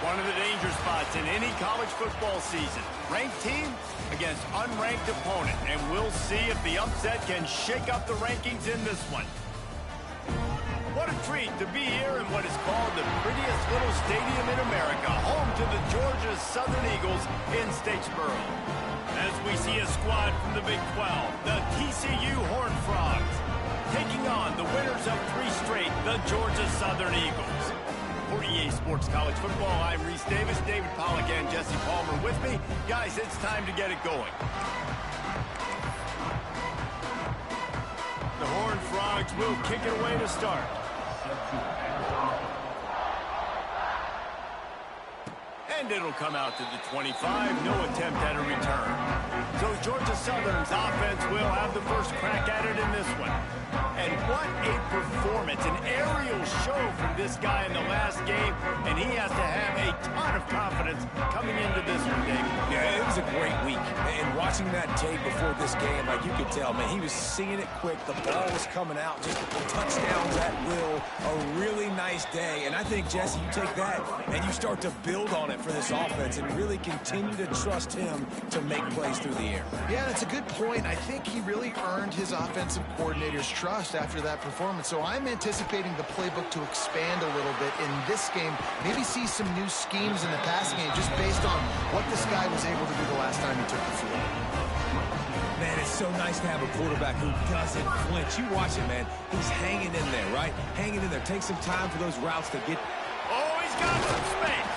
One of the danger spots in any college football season. Ranked team against unranked opponent. And we'll see if the upset can shake up the rankings in this one. What a treat to be here in what is called the prettiest little stadium in America, home to the Georgia Southern Eagles in Statesboro. As we see a squad from the Big 12, the TCU Horned Frogs, taking on the winners of 3 straight, the Georgia Southern Eagles. For EA Sports College Football, I'm Reese Davis, David Pollack, and Jesse Palmer with me. Guys, it's time to get it going. The Horned Frogs will kick it away to start. And it'll come out to the 25. No attempt at a return. So Georgia Southern's offense will have the first crack at it in this one. And what a performance, an aerial show from this guy in the last game, and he has to have a ton of confidence coming into this one, David. Yeah, it was a great week. And watching that tape before this game, like you could tell, man, he was seeing it quick. The ball was coming out, just touchdowns at will. A really nice day. And I think, Jesse, you take that and you start to build on it for this offense and really continue to trust him to make plays through the air. Yeah, that's a good point. I think he really earned his offensive coordinator's trust after that performance. So I'm anticipating the playbook to expand a little bit in this game. Maybe see some new schemes in the passing game just based on what this guy was able to do the last time he took the field. Man, it's so nice to have a quarterback who doesn't flinch. You watch it, man. He's hanging in there, right? Hanging in there. Take some time for those routes to get... Oh, he's got some space.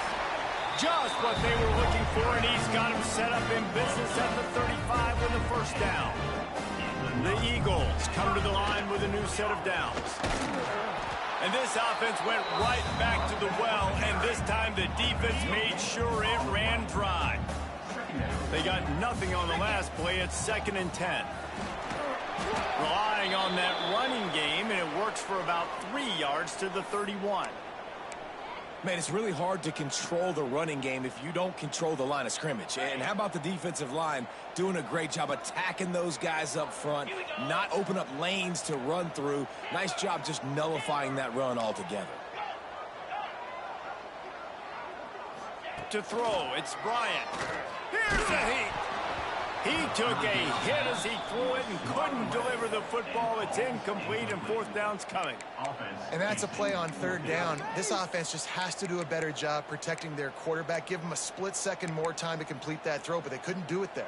Just what they were looking for, and he's got him set up in business at the 35 with the first down. The Eagles come to the line with a new set of downs. And this offense went right back to the well, and this time the defense made sure it ran dry. They got nothing on the last play. It's 2nd and 10. Relying on that running game, and it works for about 3 yards to the 31. Man, it's really hard to control the running game if you don't control the line of scrimmage. And how about the defensive line doing a great job attacking those guys up front, not open up lanes to run through. Nice job just nullifying that run altogether. To throw, it's Bryant. Here's a heat. He took a hit as he threw it and couldn't deliver the football. It's incomplete, and 4th down's coming. And that's a play on 3rd down. This offense just has to do a better job protecting their quarterback. Give them a split second more time to complete that throw, but they couldn't do it there.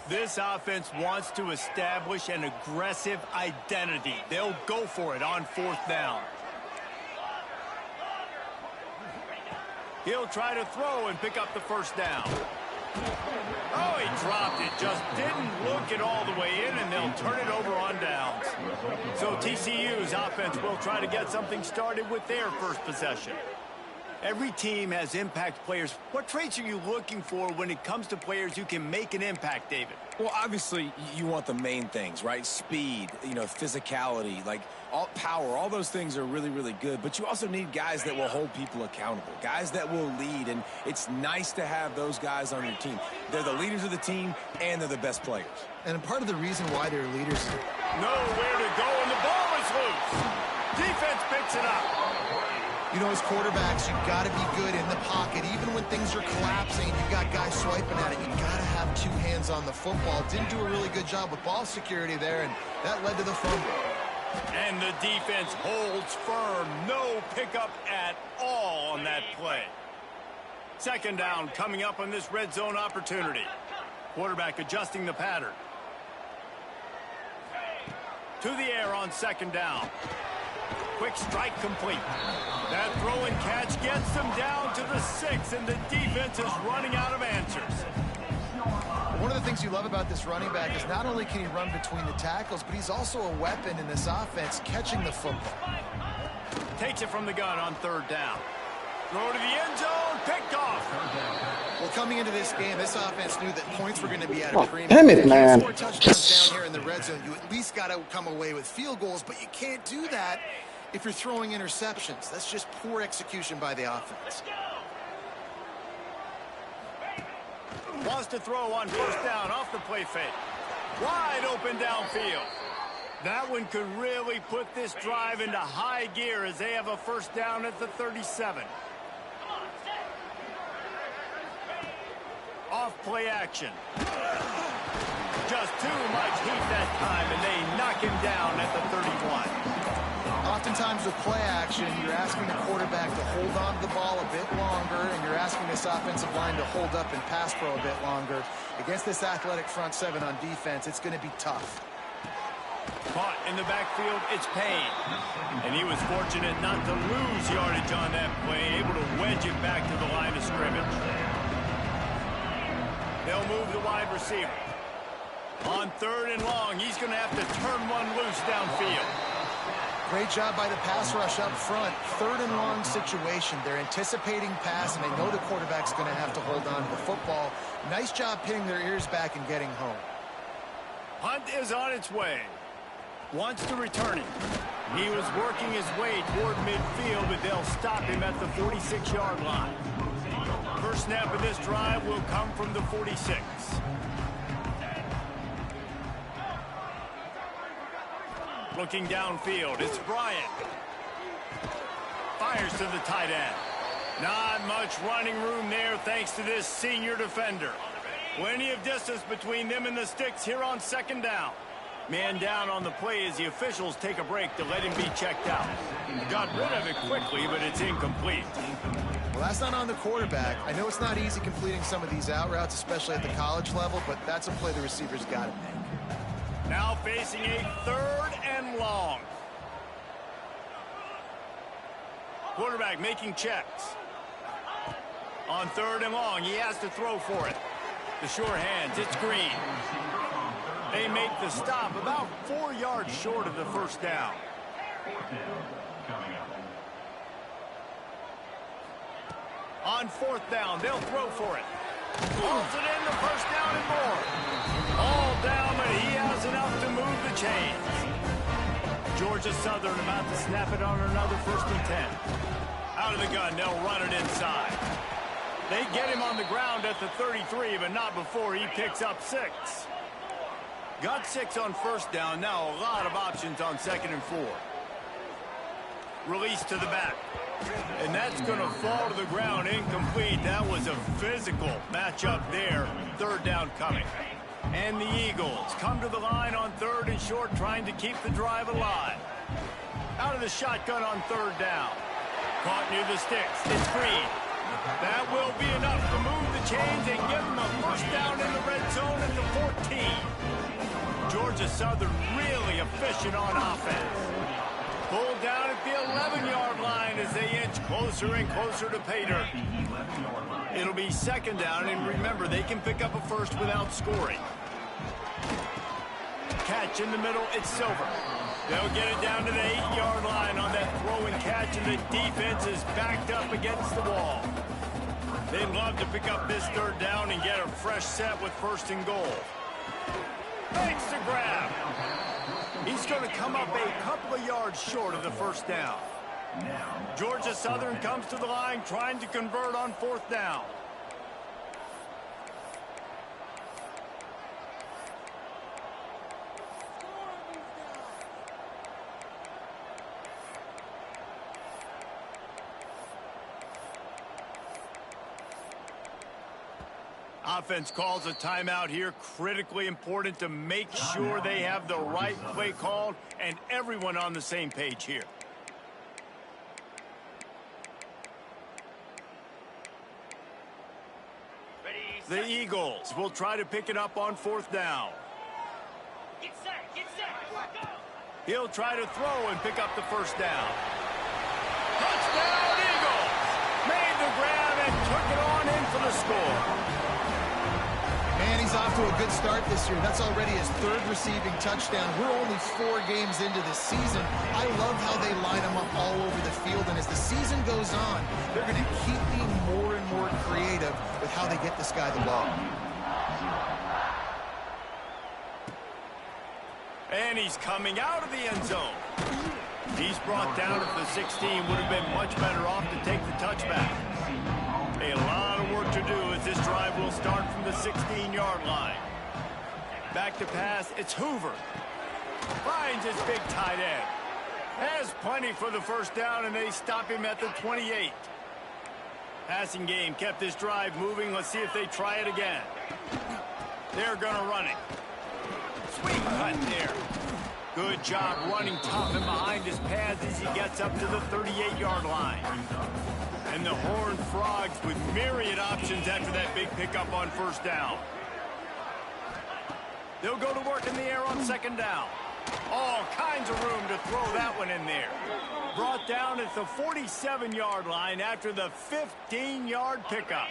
This offense wants to establish an aggressive identity. They'll go for it on 4th down. He'll try to throw and pick up the first down. Oh, he dropped it. Just didn't look it all the way in, and they'll turn it over on downs. So TCU's offense will try to get something started with their first possession. Every team has impact players. What traits are you looking for when it comes to players who can make an impact, David? Well, obviously, you want the main things, right? Speed, physicality, like all power, all those things are really, really good. But you also need guys that will hold people accountable, guys that will lead. And it's nice to have those guys on your team. They're the leaders of the team, and they're the best players. And part of the reason why they're leaders is... Nowhere to go, and the ball is loose. Defense picks it up. You know, as quarterbacks, you've got to be good in the pocket. Even when things are collapsing, you've got guys swiping at it. You've got to have 2 hands on the football. Didn't do a really good job with ball security there, and that led to the fumble. And the defense holds firm. No pickup at all on that play. 2nd down coming up on this red zone opportunity. Quarterback adjusting the pattern. To the air on 2nd down. Quick strike complete. That throw and catch gets them down to the 6, and the defense is running out of answers. One of the things you love about this running back is not only can he run between the tackles, but he's also a weapon in this offense, catching the football. Takes it from the gun on 3rd down. Throw to the end zone, picked off. Well, coming into this game, this offense knew that points were going to be at a premium. Damn it, man. If you score touchdowns down here in the red zone, you at least got to come away with field goals, but you can't do that if you're throwing interceptions. That's just poor execution by the offense. Wants to throw on 1st down off the play fake. Wide open downfield. That one could really put this drive into high gear as they have a first down at the 37. Off play action. Just too much heat that time, and they knock him down at the 31. Oftentimes with play action, you're asking the quarterback to hold on to the ball a bit longer, and you're asking this offensive line to hold up and pass pro a bit longer. Against this athletic front seven on defense, it's going to be tough. Caught in the backfield, it's Payne. And he was fortunate not to lose yardage on that play, able to wedge it back to the line of scrimmage. They'll move the wide receiver. On 3rd and long, he's going to have to turn one loose downfield. Great job by the pass rush up front. 3rd and long situation. They're anticipating pass, and they know the quarterback's going to have to hold on to the football. Nice job pinning their ears back and getting home. Hunt is on its way. Wants to return it. He was working his way toward midfield, but they'll stop him at the 46-yard line. First snap of this drive will come from the 46. Looking downfield, it's Bryant. Fires to the tight end. Not much running room there thanks to this senior defender. Plenty of distance between them and the sticks here on 2nd down. Man down on the play as the officials take a break to let him be checked out. Got rid of it quickly, but it's incomplete. Well, that's not on the quarterback. I know it's not easy completing some of these out routes, especially at the college level, but that's a play the receiver's got to make. Now facing a 3rd and long. Quarterback making checks. On 3rd and long, he has to throw for it. The sure hands, it's Green. They make the stop about 4 yards short of the first down. On 4th down, they'll throw for it. Pulls it in, the first down and more. All down, but he has enough to move the chains. Georgia Southern about to snap it on another 1st and 10. Out of the gun, they'll run it inside. They get him on the ground at the 33, but not before he picks up 6. Got 6 on 1st down. Now a lot of options on 2nd and 4. Release to the back. And that's going to fall to the ground incomplete. That was a physical matchup there. 3rd down coming. And the Eagles come to the line on 3rd and short, trying to keep the drive alive. Out of the shotgun on 3rd down. Caught near the sticks. It's Green. That will be enough to move the chains and give them a first down in the red zone at the 14. Georgia Southern really efficient on offense. Pulled down at the 11-yard line as they inch closer and closer to pay dirt. It'll be 2nd down, and remember, they can pick up a first without scoring. Catch in the middle, it's Silver. They'll get it down to the 8-yard line on that throw and catch, and the defense is backed up against the wall. They'd love to pick up this 3rd down and get a fresh set with 1st and goal. Makes the grab. He's going to come up a couple of yards short of the first down. Georgia Southern comes to the line trying to convert on 4th down. Offense calls a timeout here. Critically important to make sure they have the right play called and everyone on the same page here. The Eagles will try to pick it up on 4th down. Get set. He'll try to throw and pick up the first down. Touchdown, Eagles! Made the grab and took it on in for the score. And he's off to a good start this year. That's already his 3rd receiving touchdown. We're only 4 games into this season. I love how they line him up all over the field. And as the season goes on, they're going to keep being more and more creative with how they get this guy the ball. And he's coming out of the end zone. He's brought down at the 16. Would have been much better off to take the touchback. A lot of work to do as this drive will start from the 16-yard line. Back to pass, it's Hoover. Finds his big tight end. Has plenty for the first down, and they stop him at the 28. Passing game kept this drive moving. Let's see if they try it again. They're going to run it. Sweet cut there. Good job running tough and behind his pads as he gets up to the 38-yard line. And the Horned Frogs with myriad options after that big pickup on first down. They'll go to work in the air on second down. All kinds of room to throw that one in there. Brought down at the 47-yard line after the 15-yard pickup.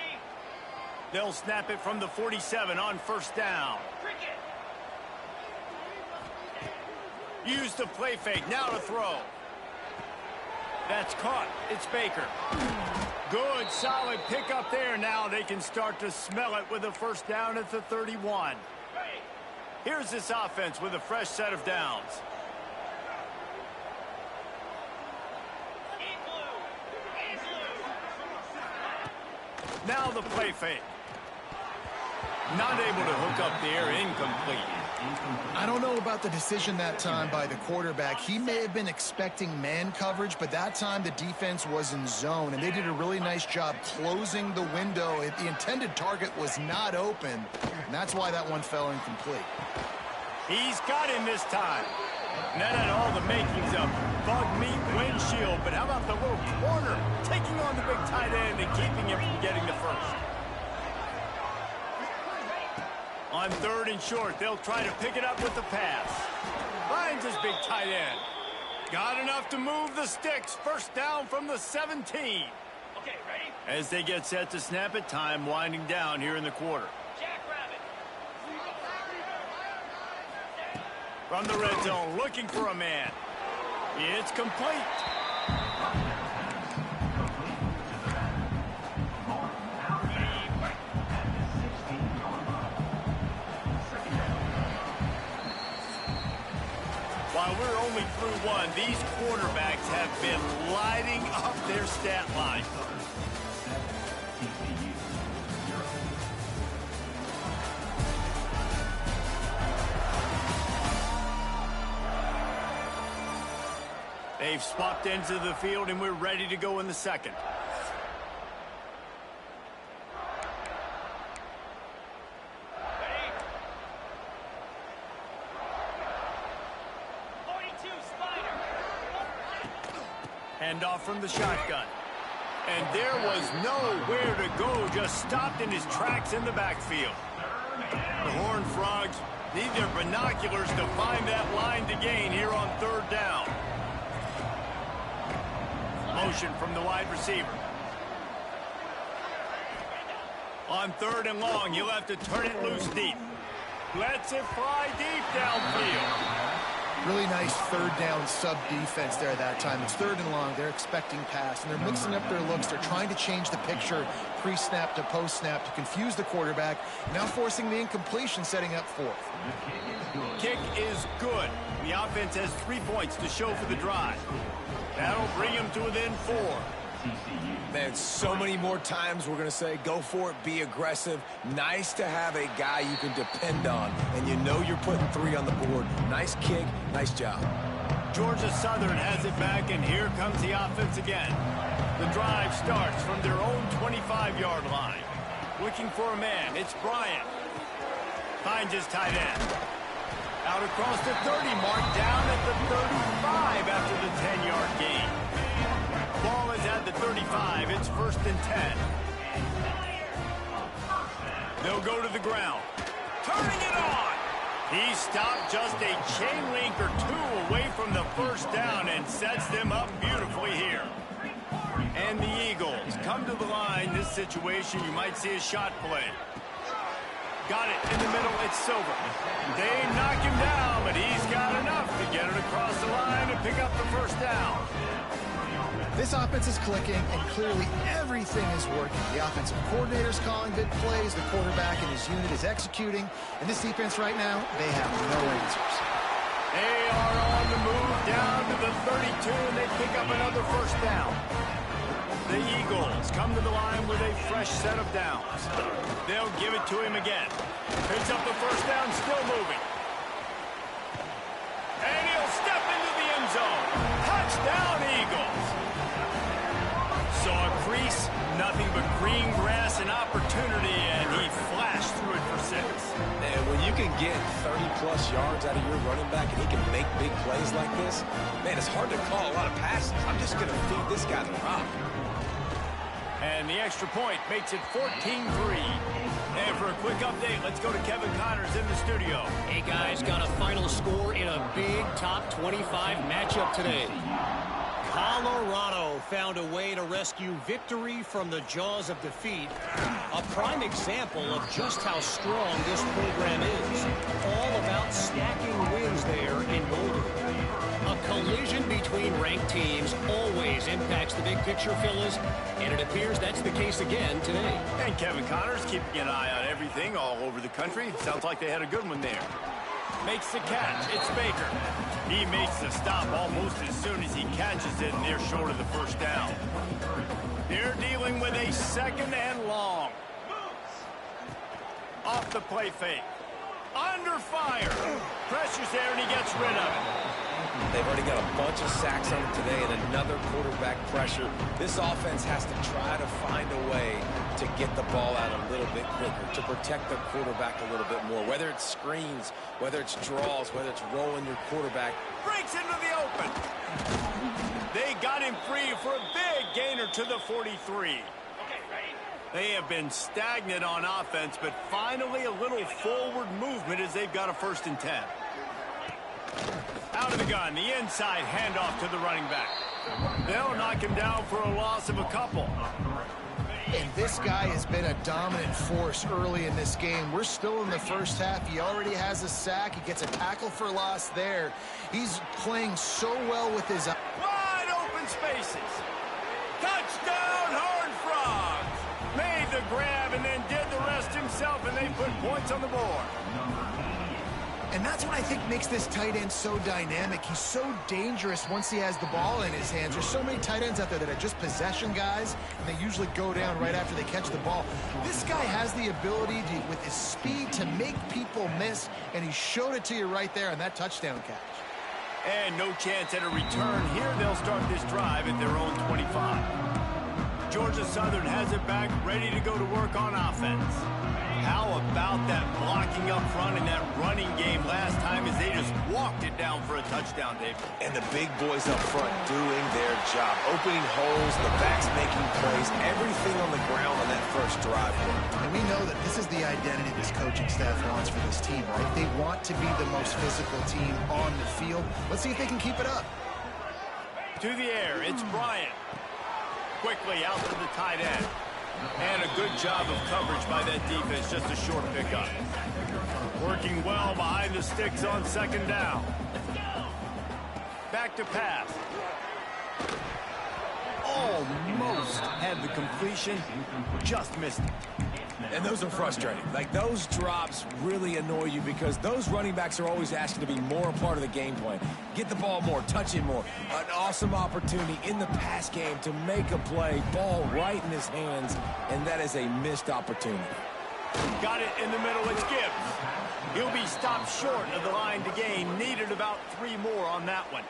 They'll snap it from the 47 on first down. Use the play fake, now to throw. That's caught. It's Baker. Good, solid pickup there. Now they can start to smell it with a first down at the 31. Here's this offense with a fresh set of downs. Now the play fake. Not able to hook up there, incomplete. I don't know about the decision that time by the quarterback. He may have been expecting man coverage, but that time the defense was in zone, and they did a really nice job closing the window. The intended target was not open, and that's why that one fell incomplete. He's got him this time. And that had all the makings of bug meat windshield, but how about the little corner taking on the big tight end and keeping him from getting the first? On third and short, they'll try to pick it up with the pass. Finds his big tight end. Got enough to move the sticks. First down from the 17. Okay, ready? As they get set to snap it, time winding down here in the quarter. Jackrabbit. From the red zone, looking for a man. It's complete. While we're only through one, these quarterbacks have been lighting up their stat line. They've swapped ends of the field, and we're ready to go in the second. Handoff from the shotgun. And there was nowhere to go, just stopped in his tracks in the backfield. The Horned Frogs need their binoculars to find that line to gain here on third down. Motion from the wide receiver. On third and long, he'll have to turn it loose deep. Lets it fly deep downfield. Really nice third down sub-defense there that time. It's third and long. They're expecting pass, and they're mixing up their looks. They're trying to change the picture pre-snap to post-snap to confuse the quarterback, now forcing the incompletion, setting up fourth. Kick is good. The offense has 3 points to show for the drive. That'll bring him to within 4. Man, so many more times we're going to say, go for it, be aggressive. Nice to have a guy you can depend on, and you know you're putting 3 on the board. Nice kick, nice job. Georgia Southern has it back, and here comes the offense again. The drive starts from their own 25-yard line. Looking for a man, it's Bryant. Finds his tight end. Out across the 30 mark, down at the 35 after the 10-yard gain. Ball is at the 35. It's first and 10. They'll go to the ground. Turning it on. He stopped just a chain link or 2 away from the first down and sets them up beautifully here. And the Eagles come to the line. This situation, you might see a shot play. Got it in the middle. It's Silver. They knock him down, but he's got enough to get it across the line and pick up the first down. This offense is clicking, and clearly everything is working. The offensive coordinator's calling big plays, the quarterback and his unit is executing, and this defense right now, they have no answers. They are on the move down to the 32, and they pick up another first down. The Eagles come to the line with a fresh set of downs. They'll give it to him again. Picks up the first down, still moving. Saw a crease, nothing but green grass and opportunity, and he flashed through it for 6. And when you can get 30-plus yards out of your running back and he can make big plays like this, man, it's hard to call a lot of passes. I'm just going to feed this guy the rock. And the extra point makes it 14-3. And for a quick update, let's go to Kevin Connors in the studio. Hey, guys, got a final score in a big top 25 matchup today. Colorado found a way to rescue victory from the jaws of defeat. A prime example of just how strong this program is. All about stacking wins there in Boulder. A collision between ranked teams always impacts the big picture, fellas, and it appears that's the case again today. And Kevin Connors keeping an eye on everything all over the country. Sounds like they had a good one there. Makes the catch. It's Baker. He makes the stop almost as soon as he catches it, and they're short of the first down. They're dealing with a 2nd and long. Off the play fake. Under fire. Pressure's there, and he gets rid of it. They've already got a bunch of sacks on them today and another quarterback pressure. This offense has to try to find a way to get the ball out a little bit quicker, to protect their quarterback a little bit more, whether it's screens, whether it's draws, whether it's rolling your quarterback. Breaks into the open. They got him free for a big gainer to the 43. They have been stagnant on offense, but finally a little forward movement as they've got a 1st and 10. Out of the gun, the inside handoff to the running back. They'll knock him down for a loss of a couple. And this guy has been a dominant force early in this game. We're still in the first half. He already has a sack. He gets a tackle for loss there. He's playing so well with his... Wide open spaces. Touchdown, Horned Frogs. Made the grab and then did the rest himself, and they put points on the board. And that's what I think makes this tight end so dynamic. He's so dangerous once he has the ball in his hands. There's so many tight ends out there that are just possession guys, and they usually go down right after they catch the ball. This guy has the ability to, with his speed, to make people miss, and he showed it to you right there on that touchdown catch. And no chance at a return here. They'll start this drive at their own 25. Georgia Southern has it back, ready to go to work on offense. How about that blocking up front and that running game last time as they just walked it down for a touchdown, Dave? And the big boys up front doing their job, opening holes, the backs making plays, everything on the ground on that first drive. And we know that this is the identity this coaching staff wants for this team, right? They want to be the most physical team on the field. Let's see if they can keep it up. To the air, it's Bryant. Quickly out to the tight end. And a good job of coverage by that defense, just a short pickup. Working well behind the sticks on 2nd down. Back to pass. Almost had the completion, just missed it. And those are frustrating. Like, those drops really annoy you because those running backs are always asking to be more a part of the game plan. Get the ball more, touch it more. An awesome opportunity in the pass game to make a play, ball right in his hands, and that is a missed opportunity. Got it in the middle, it's Gibbs. He'll be stopped short of the line to gain. Needed about 3 more on that one.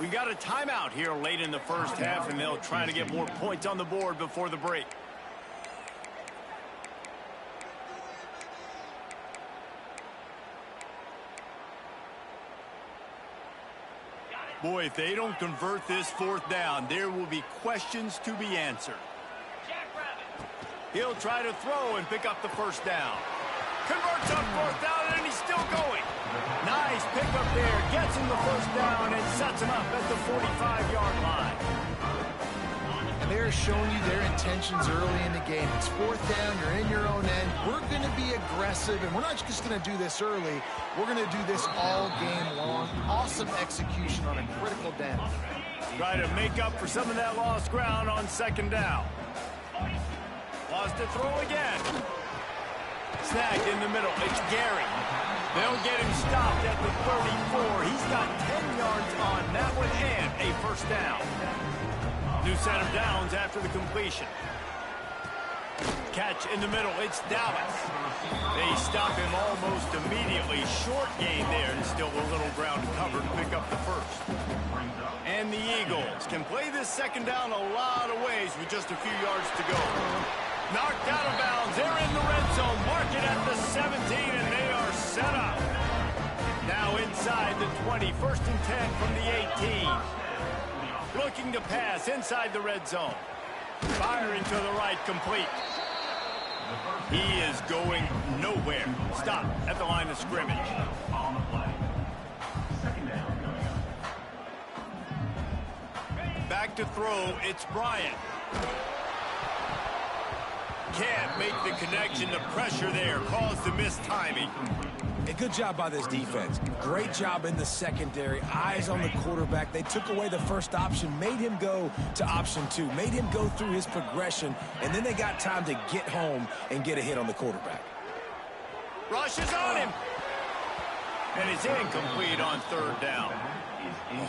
We got a timeout here late in the first half, and they'll try to get more points on the board before the break. Boy, if they don't convert this 4th down, there will be questions to be answered. He'll try to throw and pick up the 1st down. Converts on 4th down, and he's still going. Nice pickup there. Gets him the 1st down and sets him up at the 45-yard line. And they're showing you their intentions early in the game. It's 4th down. You're in your own end. We're going to be aggressive, and we're not just going to do this early. We're going to do this all game long. Awesome execution on a critical down. Try to make up for some of that lost ground on 2nd down. Lost to throw again. Snagged in the middle. It's Gary. They'll get him stopped at the 34. He's got 10 yards on that one and a 1st down. New set of downs after the completion. Catch in the middle. It's Dallas. They stop him almost immediately. Short gain there, and still a little ground to cover to pick up the 1st. And the Eagles can play this second down a lot of ways with just a few yards to go. Knocked out of bounds. They're in the red zone. Mark it at the 17, and they are set up. Now inside the 20. 1st and 10 from the 18. Looking to pass inside the red zone. Firing to the right, complete. He is going nowhere. Stop at the line of scrimmage. Back to throw, it's Bryant. Can't make the connection. The pressure there caused the missed timing. A good job by this defense. Great job in the secondary. Eyes on the quarterback. They took away the first option, made him go to option 2, made him go through his progression, and then they got time to get home and get a hit on the quarterback. Rushes on him. And it's incomplete on 3rd down.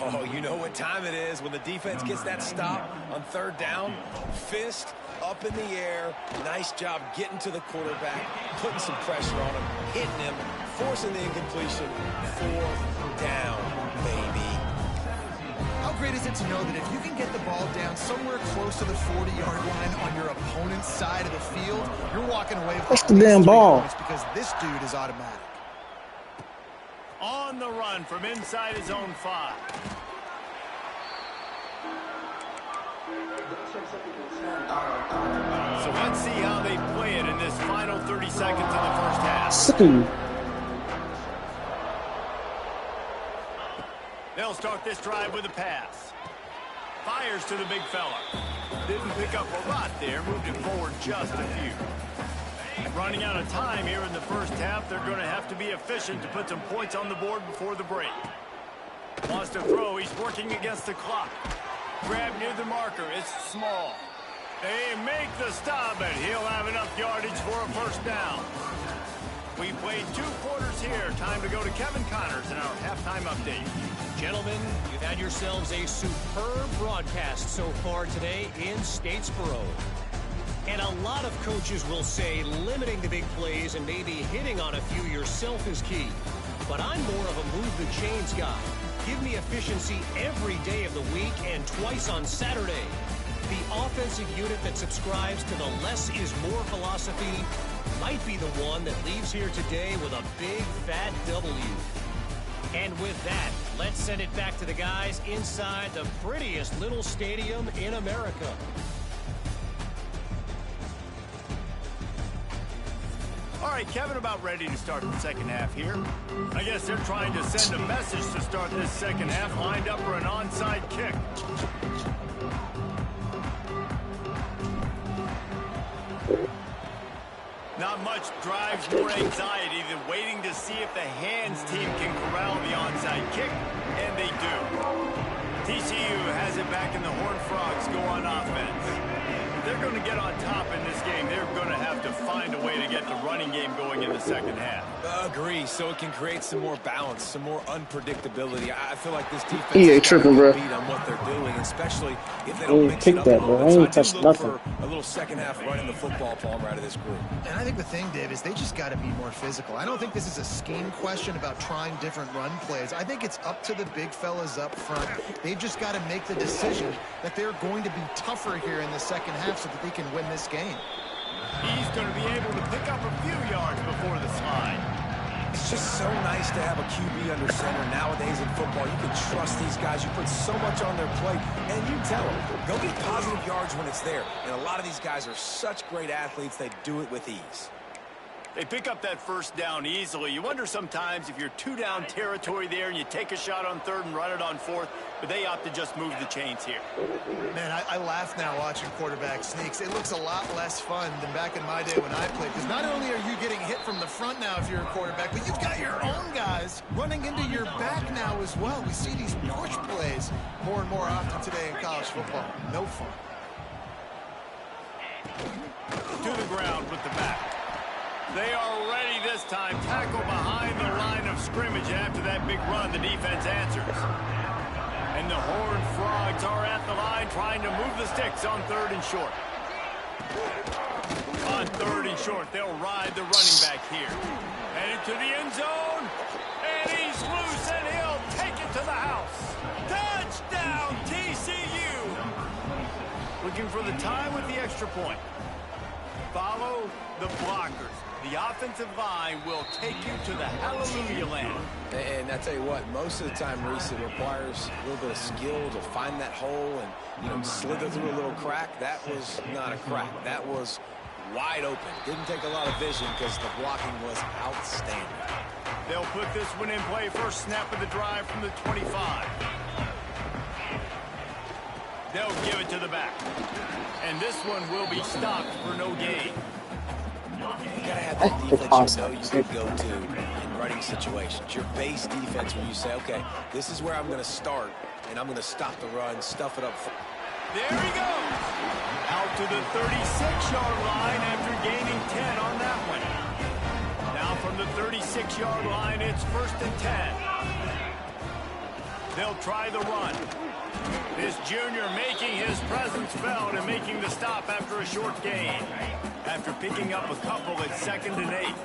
Oh, you know what time it is when the defense gets that stop on 3rd down. Fist up in the air. Nice job getting to the quarterback, putting some pressure on him, hitting him, forcing the incompletion. 4th down, baby. How great is it to know that if you can get the ball down somewhere close to the 40-yard line on your opponent's side of the field, you're walking away with That's the damn ball. because this dude is automatic. On the run from inside his own 5. So let's see how they play it in this final 30 seconds of the first half. They'll start this drive with a pass. Fires to the big fella. Didn't pick up a lot there, moved it forward just a few. Running out of time here in the first half. They're going to have to be efficient to put some points on the board before the break. Wants to throw. He's working against the clock. Grab near the marker. It's small. They make the stop, and he'll have enough yardage for a first down. We played 2 quarters here. Time to go to Kevin Connors in our halftime update. Gentlemen, you've had yourselves a superb broadcast so far today in Statesboro. And a lot of coaches will say limiting the big plays and maybe hitting on a few yourself is key. But I'm more of a move the chains guy. Give me efficiency every day of the week and twice on Saturday. The offensive unit that subscribes to the less is more philosophy might be the one that leaves here today with a big fat W. And with that, let's send it back to the guys inside the prettiest little stadium in America. All right, Kevin, about ready to start the second half here. I guess they're trying to send a message to start this second half, lined up for an onside kick. Not much drives more anxiety than waiting to see if the hands team can corral the onside kick, and they do. TCU has it back, and the Horned Frogs go on offense. They're going to get on top in this game. They're going to have to find a way to get the running game going in the second half. Agree, so it can create some more balance, some more unpredictability. I feel like this defense EA is tripping, bro. beat on what they're doing, especially if they don't mix it up that, a little bro. I bit. ain't So I touched do look nothing. for a little second half running the football palm out of this group. And I think the thing, Dave, is they just got to be more physical. I don't think this is a scheme question about trying different run plays. I think it's up to the big fellas up front. They've just got to make the decision that they're going to be tougher here in the second half so that they can win this game. He's going to be able to pick up a few yards before the slide. It's just so nice to have a QB under center nowadays in football. You can trust these guys. You put so much on their plate, and you tell them, go get positive yards when it's there. And a lot of these guys are such great athletes, they do it with ease. They pick up that first down easily. You wonder sometimes if you're 2-down territory there and you take a shot on 3rd and run it on 4th, but they opt to just move the chains here. Man, I laugh now watching quarterback sneaks. It looks a lot less fun than back in my day when I played, because not only are you getting hit from the front now if you're a quarterback, but you've got your own guys running into your back now as well. We see these push plays more and more often today in college football. No fun. To the ground with the back. They are ready this time. Tackle behind the line of scrimmage. And after that big run, the defense answers. And the Horned Frogs are at the line trying to move the sticks on 3rd and short. On 3rd and short, they'll ride the running back here. Headed to the end zone. And he's loose, and he'll take it to the house. Touchdown, TCU. looking for the tie with the extra point. Follow the blockers. The offensive line will take you to the hallelujah land. And I tell you what, most of the time, Reese, it requires a little bit of skill to find that hole and, slither through a little crack. That was not a crack. That was wide open. Didn't take a lot of vision because the blocking was outstanding. They'll put this one in play. First snap of the drive from the 25. They'll give it to the back. And this one will be stopped for no gain. You got to have that defense you can go to in running situations. Your base defense where you say, okay, this is where I'm going to start, and I'm going to stop the run, stuff it up. There he goes. Out to the 36-yard line after gaining 10 on that one. Now from the 36-yard line, it's 1st and 10. They'll try the run. This junior making his presence felt and making the stop after a short gain. After picking up a couple at 2nd and 8.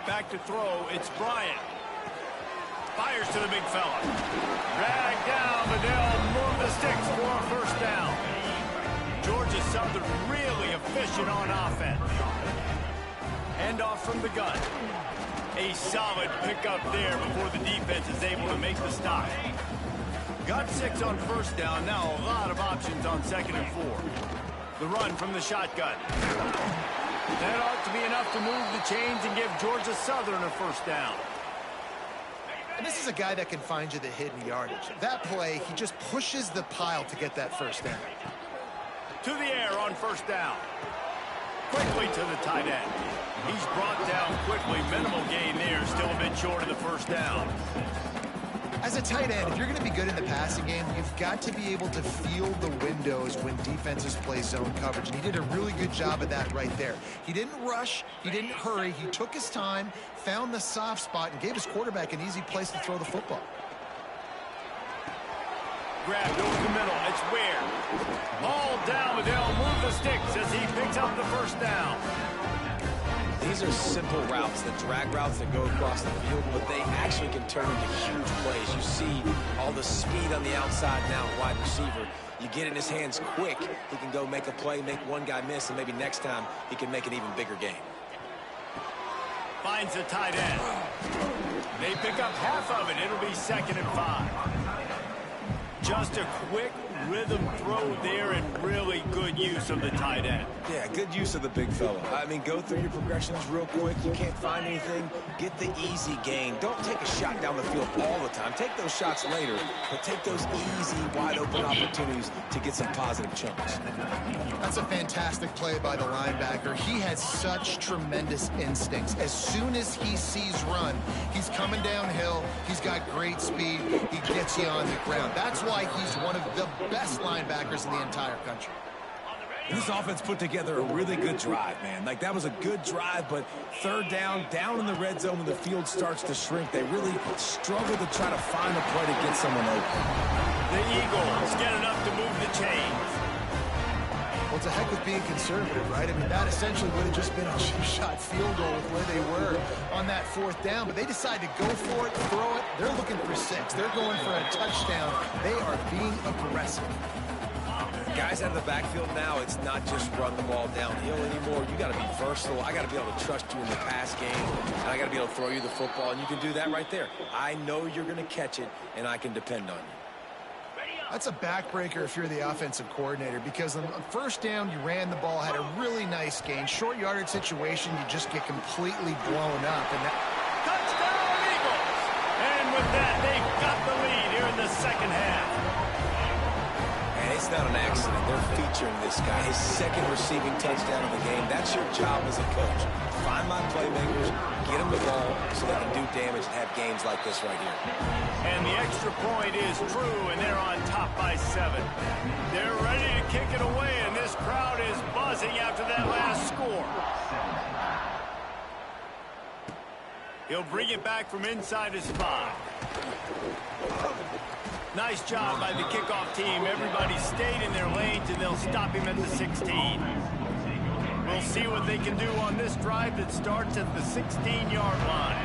Back to throw, it's Bryant. Fires to the big fella. Drag down, but they'll move the sticks for a first down. Georgia Southern really efficient on offense. Handoff from the gun. A solid pickup there before the defense is able to make the stop. Got 6 on first down. Now a lot of options on 2nd and 4. The run from the shotgun. That ought to be enough to move the chains and give Georgia Southern a first down. And this is a guy that can find you the hidden yardage. That play, he just pushes the pile to get that first down. To the air on first down. Quickly to the tight end. He's brought down quickly. Minimal gain there. Still a bit short of the first down. As a tight end, if you're going to be good in the passing game, you've got to be able to feel the windows when defenses play zone coverage. And he did a really good job of that right there. He didn't rush. He didn't hurry. He took his time, found the soft spot, and gave his quarterback an easy place to throw the football. Grabbed over the middle. It's Ware. Ball down, but they'll move the sticks as he picks up the first down. These are simple routes, the drag routes that go across the field, but they actually can turn into huge plays. You see all the speed on the outside now, wide receiver. You get in his hands quick, he can go make a play, make one guy miss, and maybe next time he can make an even bigger game. Finds the tight end. They pick up half of it. It'll be 2nd and 5. Just a quick rhythm throw there and really good use of the tight end. Yeah, good use of the big fella. I mean, go through your progressions real quick. You can't find anything. Get the easy gain. Don't take a shot down the field all the time. Take those shots later, but take those easy, wide-open opportunities to get some positive chunks. That's a fantastic play by the linebacker. He has such tremendous instincts. As soon as he sees run, he's coming downhill. He's got great speed. He gets you on the ground. That's why he's one of the best linebackers in the entire country. This offense put together a really good drive, man. Like, that was a good drive, but 3rd down in the red zone when the field starts to shrink, they really struggle to try to find a play to get someone open. The Eagles get enough to move the chains. Well, it's a heck with being conservative, right? I mean, that essentially would have just been a chip-shot field goal with where they were on that 4th down, but they decide to go for it, throw it. They're looking for 6. They're going for a touchdown. They are being aggressive. Guys out of the backfield now, it's not just run the ball downhill anymore. You got to be versatile. I got to be able to trust you in the pass game, and I got to be able to throw you the football, and you can do that right there. I know you're going to catch it, and I can depend on you. That's a backbreaker if you're the offensive coordinator, because on first down, you ran the ball, had a really nice gain. Short yardage situation, you just get completely blown up. And that... Touchdown, Eagles! And with that, they've got the lead here in the 2nd half. And it's not an accident. They're featuring this guy. His 2nd receiving touchdown of the game. That's your job as a coach. Find my playmakers, get them the ball so they can do damage and have games like this right here. And the extra point is true, and they're on top by 7. They're ready to kick it away, and this crowd is buzzing after that last score. He'll bring it back from inside his 5. Nice job by the kickoff team. Everybody stayed in their lanes, and they'll stop him at the 16. We'll see what they can do on this drive that starts at the 16-yard line.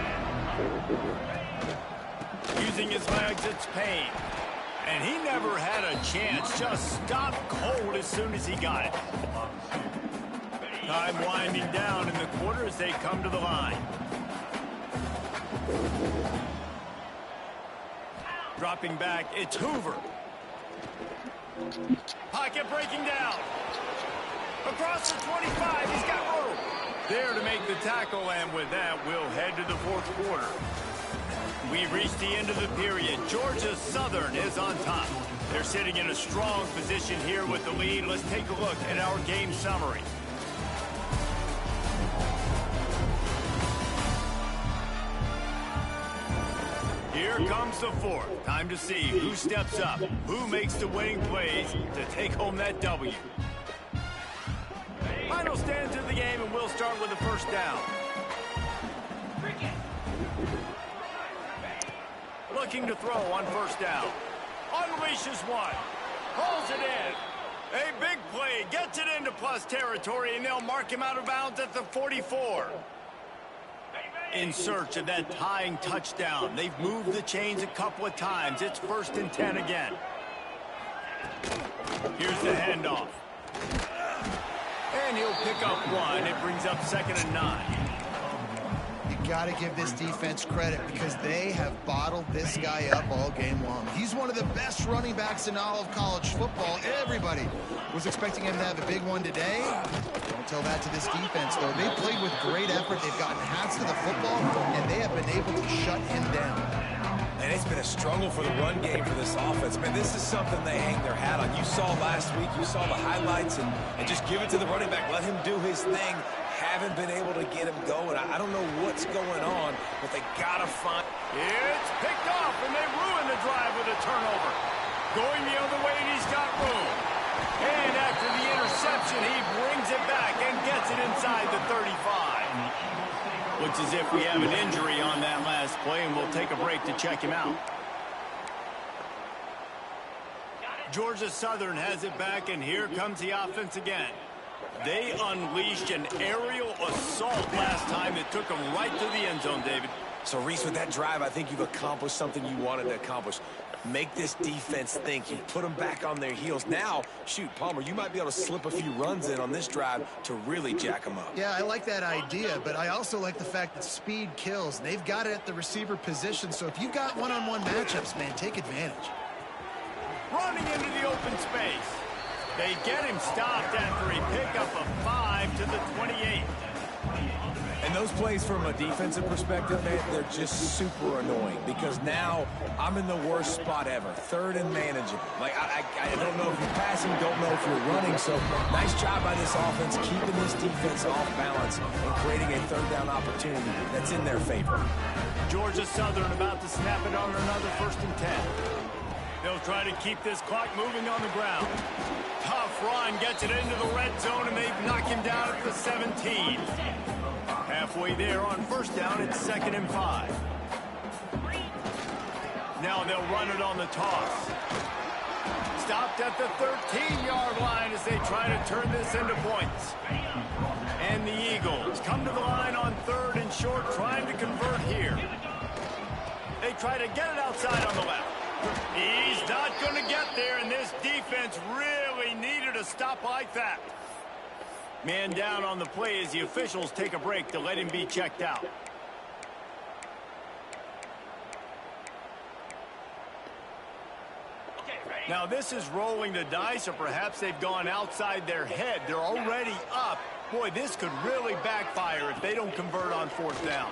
Using his legs, it's Payne. And he never had a chance. Just stopped cold as soon as he got it. Time winding down in the quarter as they come to the line. Dropping back, it's Hoover. Pocket breaking down. Across the 25, he's got room. There to make the tackle, and with that, we'll head to the fourth quarter. We've reached the end of the period. Georgia Southern is on top. They're sitting in a strong position here with the lead. Let's take a look at our game summary. Here comes the fourth. Time to see who steps up, who makes the winning plays to take home that W. Final stands of the game, and we'll start with the first down. Looking to throw on first down. Unleashes one. Pulls it in. A big play. Gets it into plus territory, and they'll mark him out of bounds at the 44. In search of that tying touchdown. They've moved the chains a couple of times. It's 1st and 10 again. Here's the handoff. And he'll pick up one. It brings up 2nd and 9. You got to give this defense credit because they have bottled this guy up all game long. He's one of the best running backs in all of college football. Everybody was expecting him to have a big one today. Don't tell that to this defense, though. They played with great effort. They've gotten hats to the football, and they have been able to shut him down. And it's been a struggle for the run game for this offense. Man, this is something they hang their hat on. You saw last week, you saw the highlights, and just give it to the running back. Let him do his thing. Haven't been able to get him going. I don't know what's going on, but they got to find. It's picked off, and they ruin the drive with a turnover. Going the other way, and he's got room. And after the interception, he brings it back and gets it inside the 35. Looks as if we have an injury on that last play, and we'll take a break to check him out. Georgia Southern has it back, and here comes the offense again. They unleashed an aerial assault last time that took them right to the end zone, David. So, Reese, with that drive, I think you've accomplished something you wanted to accomplish. Make this defense think. You put them back on their heels. Now, shoot, Palmer, you might be able to slip a few runs in on this drive to really jack them up. Yeah, I like that idea, but I also like the fact that speed kills. They've got it at the receiver position, so if you've got one-on-one matchups, man, take advantage. Running into the open space. They get him stopped after a pickup of 5 to the 28. And those plays from a defensive perspective, man, they're just super annoying because now I'm in the worst spot ever. 3rd and manageable. Like, I don't know if you're passing, don't know if you're running. So, nice job by this offense keeping this defense off balance and creating a 3rd down opportunity that's in their favor. Georgia Southern about to snap it on another 1st and 10. They'll try to keep this clock moving on the ground. Tough run, gets it into the red zone, and they knock him down at the 17. Halfway there on 1st down, it's 2nd and 5. Now they'll run it on the toss. Stopped at the 13-yard line as they try to turn this into points. And the Eagles come to the line on 3rd and short, trying to convert here. They try to get it outside on the left. He's not going to get there, and this defense really needed a stop like that. Man down on the play as the officials take a break to let him be checked out. Now this is rolling the dice, or perhaps they've gone outside their head. They're already up. Boy, this could really backfire if they don't convert on 4th down.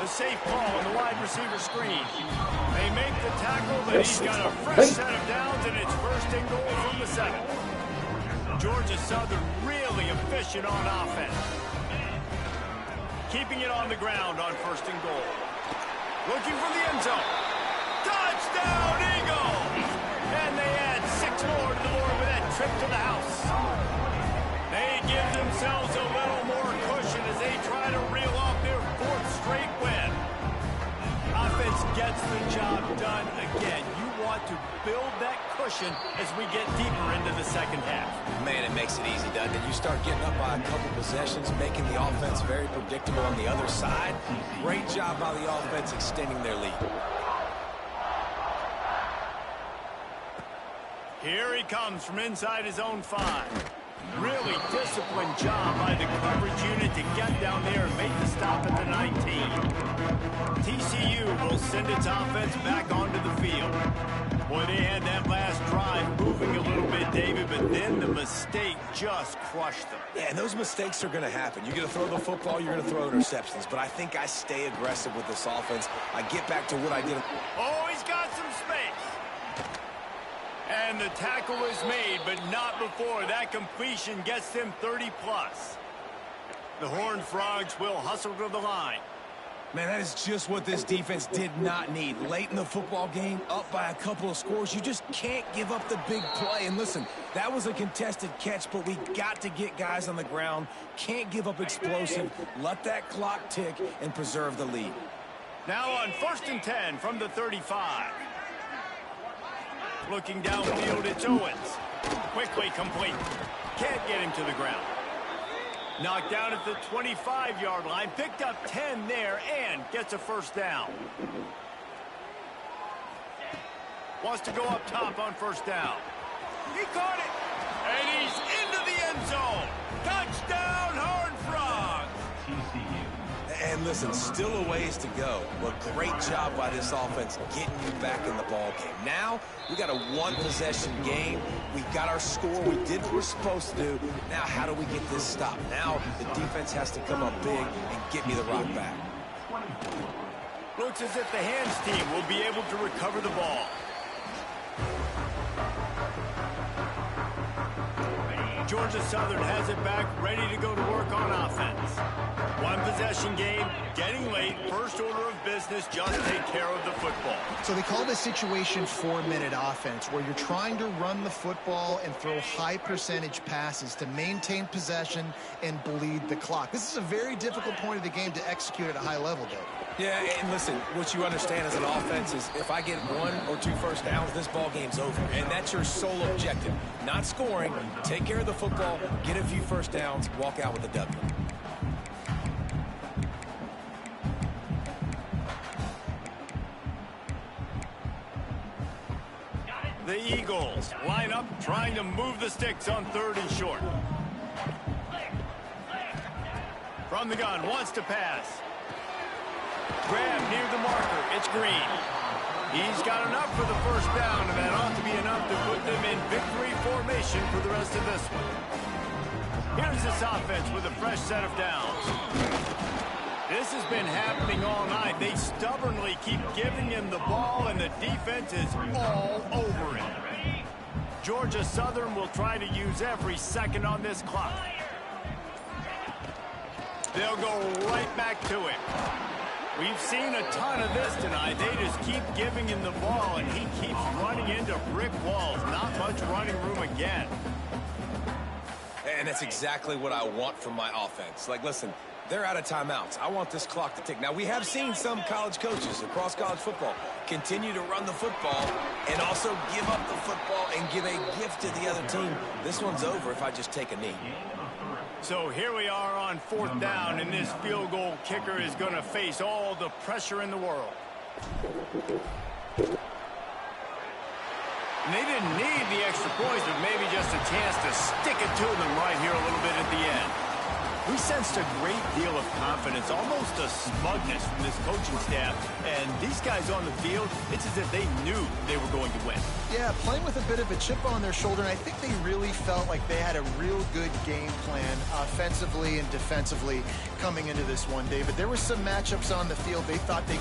The safe ball on the wide receiver screen. They make the tackle, but he's got a fresh set of downs, and it's 1st and goal from the 7. Georgia Southern really efficient on offense. Keeping it on the ground on 1st and goal. Looking for the end zone. Touchdown, Eagles! And they add 6 more to the board with that trip to the house. They give themselves a little more cushion as they try to reel off their 4th straight win. Offense gets the job done again. You want to build that cushion as we get deeper into the 2nd half. Man, it makes it easy, doesn't it? You start getting up by a couple possessions, making the offense very predictable on the other side. Great job by the offense extending their lead. Here he comes from inside his own 5. Really disciplined job by the coverage unit to get down there and make the stop at the 19. TCU will send its offense back onto the field. Boy, they had that last drive moving a little bit, David, but then the mistake just crushed them. Yeah, and those mistakes are going to happen. You're going to throw the football, you're going to throw interceptions. But I think I stay aggressive with this offense. I get back to what I did. Oh, he's got some space. And the tackle is made, but not before that completion gets them 30-plus. The Horned Frogs will hustle to the line. Man, that is just what this defense did not need. Late in the football game, up by a couple of scores, you just can't give up the big play. And listen, that was a contested catch, but we got to get guys on the ground. Can't give up explosive. Let that clock tick and preserve the lead. Now on 1st and 10 from the 35. Looking downfield, it's Owens. Quickly complete. Can't get him to the ground. Knocked down at the 25-yard line. Picked up 10 there and gets a first down. Wants to go up top on 1st down. He caught it. And he's into the end zone. Touchdown, Horned Frogs. TCU. And listen, still a ways to go. But great job by this offense getting you back in the ball game. Now, we got a one-possession game. We got our score. We did what we're supposed to do. Now, how do we get this stopped? Now, the defense has to come up big and get me the rock back. Looks as if the hands team will be able to recover the ball. Georgia Southern has it back, ready to go to work on offense. One possession game, getting late, first order of business, just take care of the football. So they call this situation 4-minute offense, where you're trying to run the football and throw high percentage passes to maintain possession and bleed the clock. This is a very difficult point of the game to execute at a high level, Dave. Yeah, and listen, what you understand as an offense is if I get 1 or 2 first downs, this ball game's over. And that's your sole objective. Not scoring, take care of the football, get a few first downs, walk out with a W. The Eagles line up, trying to move the sticks on 3rd and short. From the gun, wants to pass. Grab near the marker. It's Green. He's got enough for the first down, and that ought to be enough to put them in victory formation for the rest of this one. Here's this offense with a fresh set of downs. This has been happening all night. They stubbornly keep giving him the ball, and the defense is all over it. Georgia Southern will try to use every second on this clock. They'll go right back to him. We've seen a ton of this tonight. They just keep giving him the ball, and he keeps running into brick walls. Not much running room again. And that's exactly what I want from my offense. Like, listen, they're out of timeouts. I want this clock to tick. Now, we have seen some college coaches across college football continue to run the football and also give up the football and give a gift to the other team. This one's over if I just take a knee. So here we are on 4th down, and this field goal kicker is going to face all the pressure in the world. And they didn't need the extra points, but maybe just a chance to stick it to them right here a little bit at the end. We sensed a great deal of confidence, almost a smugness from this coaching staff. And these guys on the field, it's as if they knew they were going to win. Yeah, playing with a bit of a chip on their shoulder, and I think they really felt like they had a real good game plan offensively and defensively coming into this one, David. There were some matchups on the field they thought they